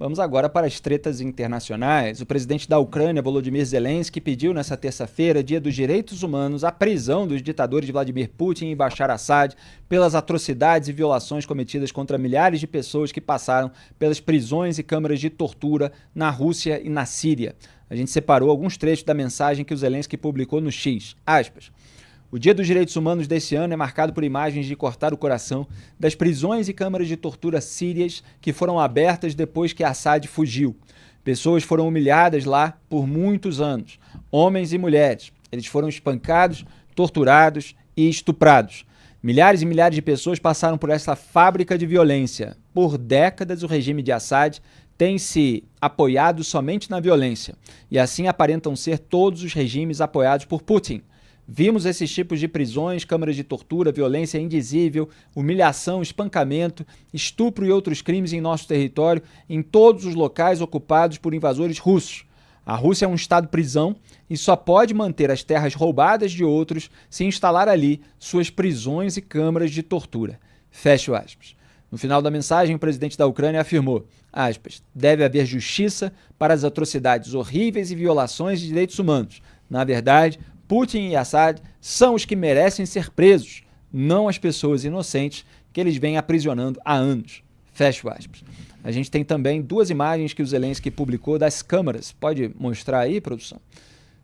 Vamos agora para as tretas internacionais. O presidente da Ucrânia, Volodymyr Zelensky, pediu nesta terça-feira, Dia dos Direitos Humanos, a prisão dos ditadores Vladimir Putin e Bashar Assad pelas atrocidades e violações cometidas contra milhares de pessoas que passaram pelas prisões e câmaras de tortura na Rússia e na Síria. A gente separou alguns trechos da mensagem que o Zelensky publicou no X. Aspas. O Dia dos Direitos Humanos desse ano é marcado por imagens de cortar o coração das prisões e câmaras de tortura sírias que foram abertas depois que Assad fugiu. Pessoas foram humilhadas lá por muitos anos, homens e mulheres. Eles foram espancados, torturados e estuprados. Milhares e milhares de pessoas passaram por essa fábrica de violência. Por décadas, o regime de Assad tem se apoiado somente na violência, e assim aparentam ser todos os regimes apoiados por Putin. Vimos esses tipos de prisões, câmaras de tortura, violência indizível, humilhação, espancamento, estupro e outros crimes em nosso território, em todos os locais ocupados por invasores russos. A Rússia é um estado-prisão e só pode manter as terras roubadas de outros se instalar ali suas prisões e câmaras de tortura. Fecho aspas. No final da mensagem, o presidente da Ucrânia afirmou, aspas, deve haver justiça para as atrocidades horríveis e violações de direitos humanos. Na verdade, Putin e Assad são os que merecem ser presos, não as pessoas inocentes que eles vêm aprisionando há anos. Fecho aspas. A gente tem também duas imagens que o Zelensky publicou das câmaras. Pode mostrar aí, produção?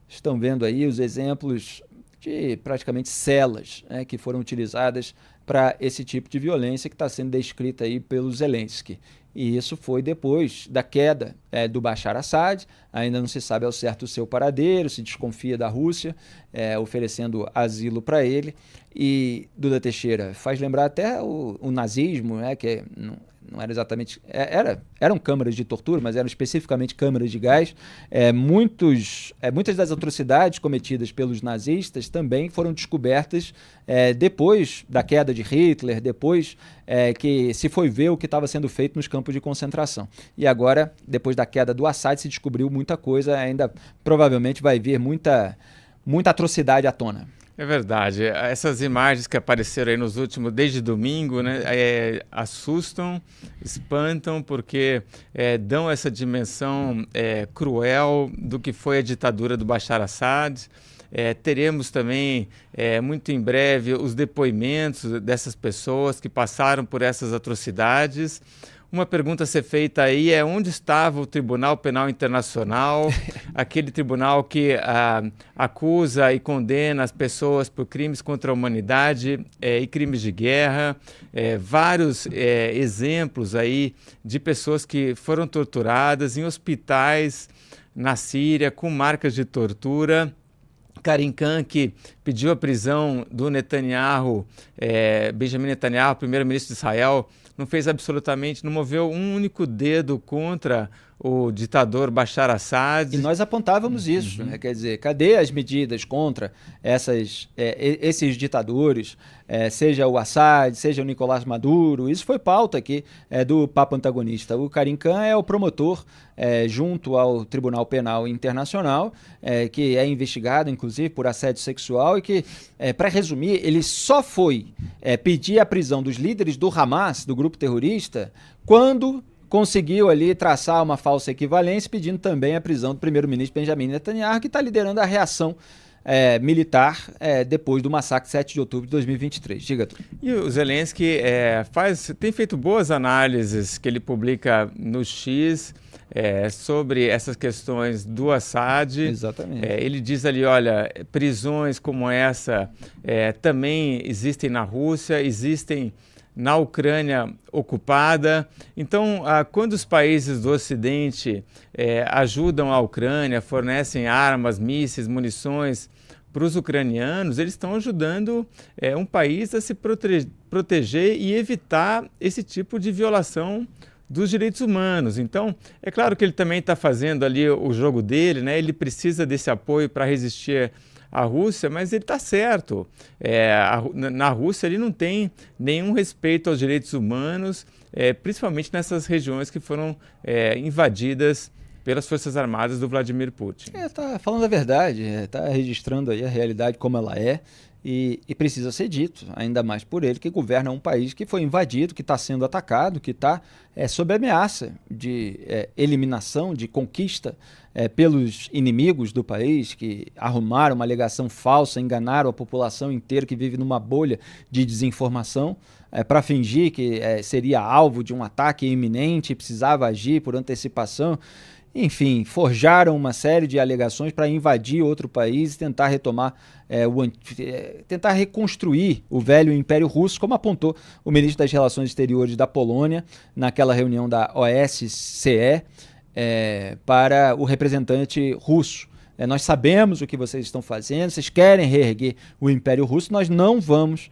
Estão vendo aí os exemplos de praticamente celas, né, que foram utilizadas para esse tipo de violência que está sendo descrita aí pelo Zelensky. E isso foi depois da queda do Bashar Assad. Ainda não se sabe ao certo o seu paradeiro, se desconfia da Rússia, oferecendo asilo para ele. E Duda Teixeira faz lembrar até o nazismo, né, que não era exatamente... eram câmaras de tortura, mas eram especificamente câmaras de gás. Muitas das atrocidades cometidas pelos nazistas também foram descobertas depois da queda de Hitler, depois que se foi ver o que estava sendo feito nos campos de concentração. E agora, depois da queda do Assad, se descobriu muita coisa, ainda provavelmente vai vir muita atrocidade à tona. É verdade. Essas imagens que apareceram aí nos últimos, desde domingo, né, assustam, espantam, porque dão essa dimensão cruel do que foi a ditadura do Bashar Assad. Teremos também, muito em breve, os depoimentos dessas pessoas que passaram por essas atrocidades. Uma pergunta a ser feita aí é onde estava o Tribunal Penal Internacional, aquele tribunal que acusa e condena as pessoas por crimes contra a humanidade e crimes de guerra. Vários exemplos aí de pessoas que foram torturadas em hospitais na Síria com marcas de tortura. Karim Khan, que pediu a prisão do Netanyahu, Benjamin Netanyahu, primeiro-ministro de Israel, não moveu um único dedo contra o ditador Bashar Assad. E nós apontávamos isso, né? Quer dizer, cadê as medidas contra esses ditadores, seja o Assad, seja o Nicolás Maduro? Isso foi pauta aqui do Papo Antagonista. O Karim Khan é o promotor junto ao Tribunal Penal Internacional, que é investigado, inclusive, por assédio sexual e que, para resumir, ele só foi pedir a prisão dos líderes do Hamas, do grupo terrorista, quando conseguiu ali traçar uma falsa equivalência, pedindo também a prisão do primeiro-ministro Benjamin Netanyahu, que está liderando a reação militar depois do massacre de 7 de outubro de 2023. Diga tu. E o Zelensky tem feito boas análises que ele publica no X sobre essas questões do Assad. Exatamente. Ele diz ali, olha, prisões como essa também existem na Rússia, existem na Ucrânia ocupada. Então, quando os países do Ocidente ajudam a Ucrânia, fornecem armas, mísseis, munições para os ucranianos, eles estão ajudando um país a se proteger e evitar esse tipo de violação dos direitos humanos. Então, é claro que ele também está fazendo ali o jogo dele, né? Ele precisa desse apoio para resistir a Rússia, mas ele está certo. Na Rússia ele não tem nenhum respeito aos direitos humanos, principalmente nessas regiões que foram invadidas pelas Forças Armadas do Vladimir Putin. Está falando a verdade, está registrando aí a realidade como ela é. E precisa ser dito, ainda mais por ele, que governa um país que foi invadido, que está sendo atacado, que está sob ameaça de eliminação, de conquista pelos inimigos do país, que arrumaram uma alegação falsa, enganaram a população inteira que vive numa bolha de desinformação para fingir que seria alvo de um ataque iminente e precisava agir por antecipação. Enfim, forjaram uma série de alegações para invadir outro país e tentar retomar, tentar reconstruir o velho Império Russo, como apontou o ministro das Relações Exteriores da Polônia naquela reunião da OSCE para o representante russo. Nós sabemos o que vocês estão fazendo, vocês querem reerguer o Império Russo, nós não vamos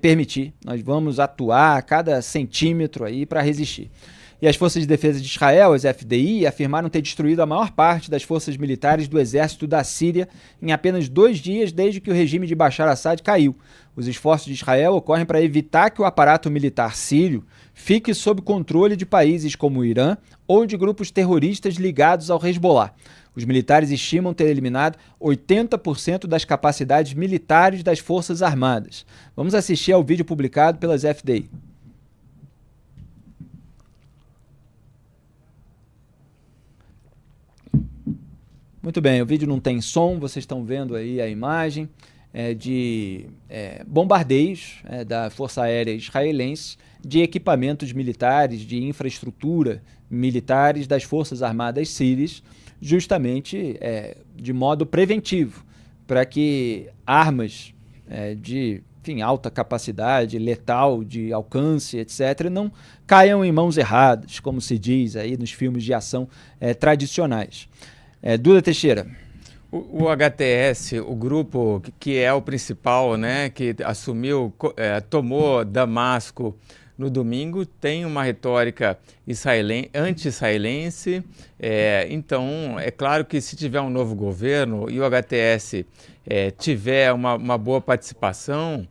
permitir, nós vamos atuar a cada centímetro aí para resistir. E as Forças de Defesa de Israel, as FDI, afirmaram ter destruído a maior parte das forças militares do exército da Síria em apenas 2 dias desde que o regime de Bashar Assad caiu. Os esforços de Israel ocorrem para evitar que o aparato militar sírio fique sob controle de países como o Irã ou de grupos terroristas ligados ao Hezbollah. Os militares estimam ter eliminado 80% das capacidades militares das Forças Armadas. Vamos assistir ao vídeo publicado pelas FDI. Muito bem, o vídeo não tem som, vocês estão vendo aí a imagem de bombardeios da Força Aérea Israelense de equipamentos militares, de infraestrutura militares das Forças Armadas sírias, justamente de modo preventivo, para que armas de alta capacidade, letal, de alcance, etc., não caiam em mãos erradas, como se diz aí nos filmes de ação tradicionais. Duda Teixeira. O HTS, o grupo que é o principal, né, que assumiu, tomou Damasco no domingo, tem uma retórica anti-israelense. Então, é claro que se tiver um novo governo e o HTS tiver uma boa participação,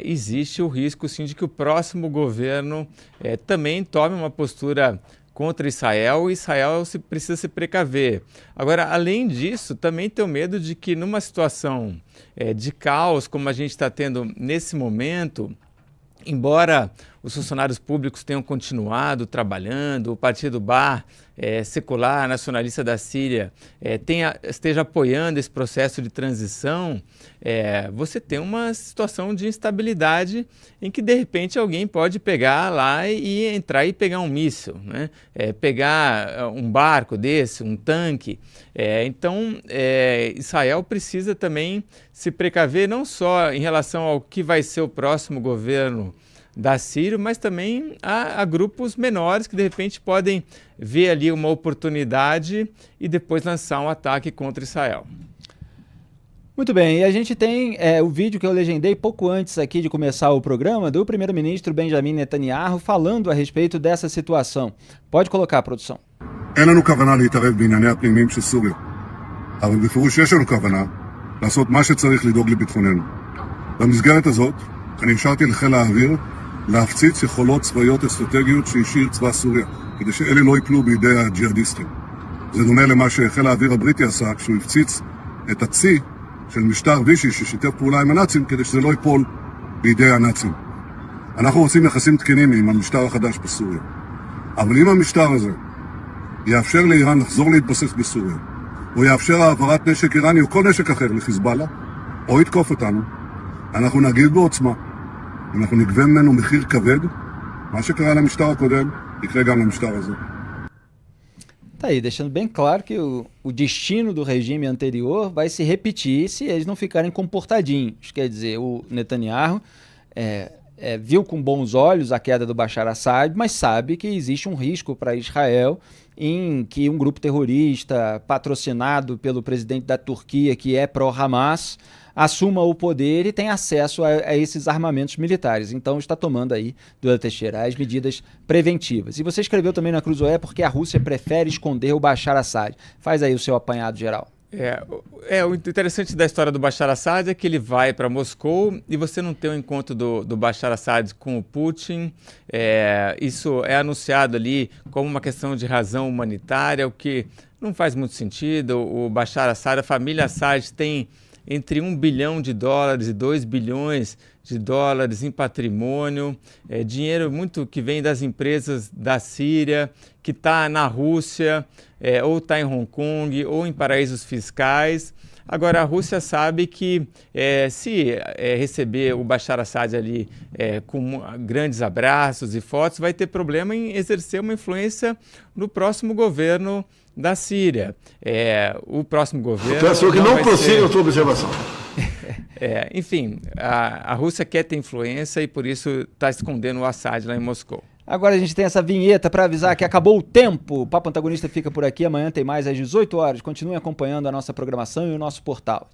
existe o risco, sim, de que o próximo governo também tome uma postura contra Israel, e Israel precisa se precaver. Agora, além disso, também tenho medo de que numa situação de caos, como a gente está tendo nesse momento, embora os funcionários públicos tenham continuado trabalhando, o Partido Baath, secular, nacionalista da Síria, esteja apoiando esse processo de transição, você tem uma situação de instabilidade em que, de repente, alguém pode pegar lá e entrar e pegar um míssil, né? Pegar um barco desse, um tanque. Então, Israel precisa também se precaver, não só em relação ao que vai ser o próximo governo da Síria, mas também a grupos menores que de repente podem ver ali uma oportunidade e depois lançar um ataque contra Israel. Muito bem, e a gente tem o vídeo que eu legendei pouco antes aqui de começar o programa do primeiro-ministro Benjamin Netanyahu falando a respeito dessa situação. Pode colocar, produção. אין לנו כוונה להתערב בענייני הפנימיים של סוריה, אבל בפירוש יש לנו כוונה לעשות מה שצריך לדאוג לביטחוננו. במסגרת הזאת, אני אפשרתי לחיל האוויר להפציץ יכולות צבאיות אסטרטגיות שהשאיר צבא סוריה, כדי שאלה לא ייפלו בידי הג'יהאדיסטים. זה דומה למה שחיל האוויר הבריטי עשה כשהוא הפציץ את הצי של משטר וישי ששיתף פעולה עם הנאצים, כדי שזה לא ייפול בידי הנאצים. אנחנו רוצים יחסים תקינים עם המשטר החדש בסוריה. אבל אם המשטר הזה יאפשר לאיראן לחזור להתבסס בסוריה, או יאפשר העברת נשק איראני או כל נשק אחר לחיזבאללה, או יתקוף אותנו, אנחנו נגיב בעוצמה. אנחנו נגבה ממנו מחיר כבד, מה שקרה למשטר הקודם, יקרה גם למשטר הזה. Tá aí, deixando bem claro que o destino do regime anterior vai se repetir se eles não ficarem comportadinhos. Quer dizer, o Netanyahu viu com bons olhos a queda do Bashar Assad, mas sabe que existe um risco para Israel em que um grupo terrorista patrocinado pelo presidente da Turquia, que é pró-Hamas, assuma o poder e tenha acesso a esses armamentos militares. Então está tomando aí, Duda Teixeira, as medidas preventivas. E você escreveu também na Cruzoé porque a Rússia prefere esconder o Bashar Assad. Faz aí o seu apanhado geral. O interessante da história do Bashar Assad é que ele vai para Moscou e você não tem o encontro do Bashar Assad com o Putin. Isso é anunciado ali como uma questão de razão humanitária, o que não faz muito sentido. O Bashar Assad, a família Assad tem entre $1 bilhão e $2 bilhões em patrimônio, dinheiro muito que vem das empresas da Síria, que está na Rússia, ou está em Hong Kong, ou em paraísos fiscais. Agora, a Rússia sabe que se receber o Bashar Assad ali com grandes abraços e fotos, vai ter problema em exercer uma influência no próximo governo da Síria. O próximo governo... Peço que não prossiga a sua observação. Enfim, a Rússia quer ter influência e por isso está escondendo o Assad lá em Moscou. Agora a gente tem essa vinheta para avisar que acabou o tempo. O Papo Antagonista fica por aqui. Amanhã tem mais às 18 horas. Continue acompanhando a nossa programação e o nosso portal.